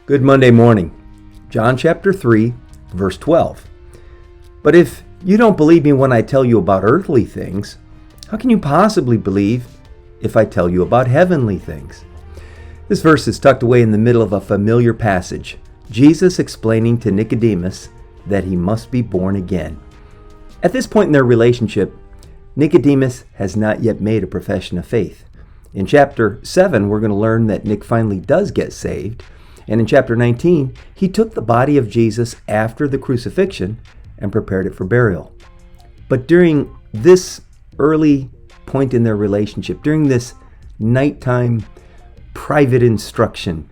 Good Monday morning. John chapter 3, verse 12. But if you don't believe me when I tell you about earthly things, how can you possibly believe if I tell you about heavenly things? This verse is tucked away in the middle of a familiar passage, Jesus explaining to Nicodemus that he must be born again. At this point in their relationship, Nicodemus has not yet made a profession of faith. In chapter 7, we're going to learn that Nick finally does get saved. And in chapter 19, he took the body of Jesus after the crucifixion and prepared it for burial. But during this early point in their relationship, during this nighttime private instruction,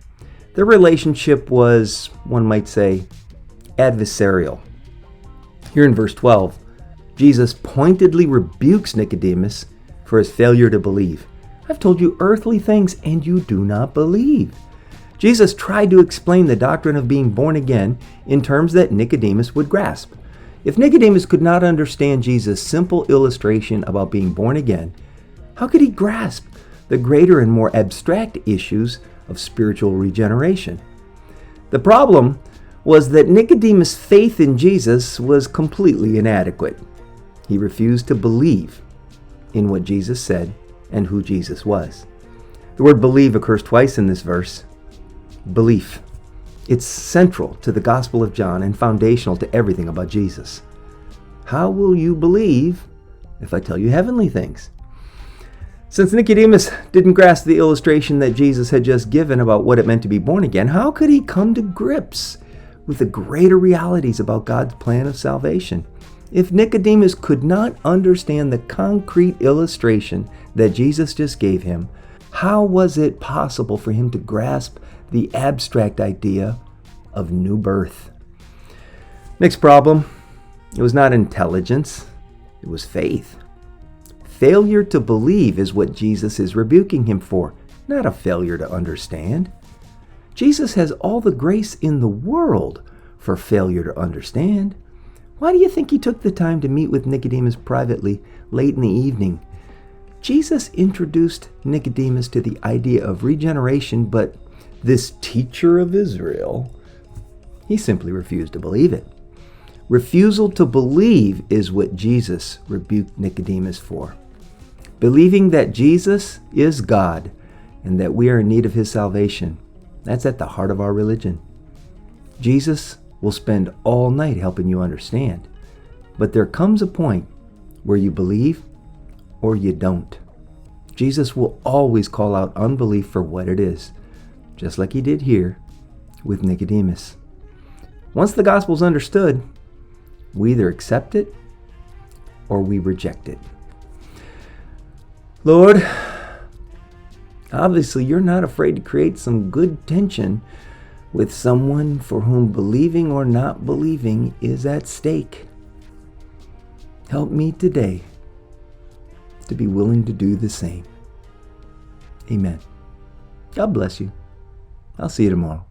their relationship was, one might say, adversarial. Here in verse 12, Jesus pointedly rebukes Nicodemus for his failure to believe. I've told you earthly things and you do not believe. Jesus tried to explain the doctrine of being born again in terms that Nicodemus would grasp. If Nicodemus could not understand Jesus' simple illustration about being born again, how could he grasp the greater and more abstract issues of spiritual regeneration? The problem was that Nicodemus' faith in Jesus was completely inadequate. He refused to believe in what Jesus said and who Jesus was. The word believe occurs twice in this verse. Belief. It's central to the Gospel of John and foundational to everything about Jesus. How will you believe if I tell you heavenly things? Since Nicodemus didn't grasp the illustration that Jesus had just given about what it meant to be born again, how could he come to grips with the greater realities about God's plan of salvation? If Nicodemus could not understand the concrete illustration that Jesus just gave him, how was it possible for him to grasp the abstract idea of new birth? Next problem, it was not intelligence, it was faith. Failure to believe is what Jesus is rebuking him for, not a failure to understand. Jesus has all the grace in the world for failure to understand. Why do you think he took the time to meet with Nicodemus privately late in the evening? Jesus introduced Nicodemus to the idea of regeneration, but this teacher of Israel, he simply refused to believe it. Refusal to believe is what Jesus rebuked Nicodemus for. Believing that Jesus is God and that we are in need of his salvation, that's at the heart of our religion. Jesus will spend all night helping you understand, but there comes a point where you believe or you don't. Jesus will always call out unbelief for what it is, just like he did here with Nicodemus. Once the gospel's understood, we either accept it or we reject it. Lord, obviously you're not afraid to create some good tension with someone for whom believing or not believing is at stake. Help me today to be willing to do the same. Amen. God bless you. I'll see you tomorrow.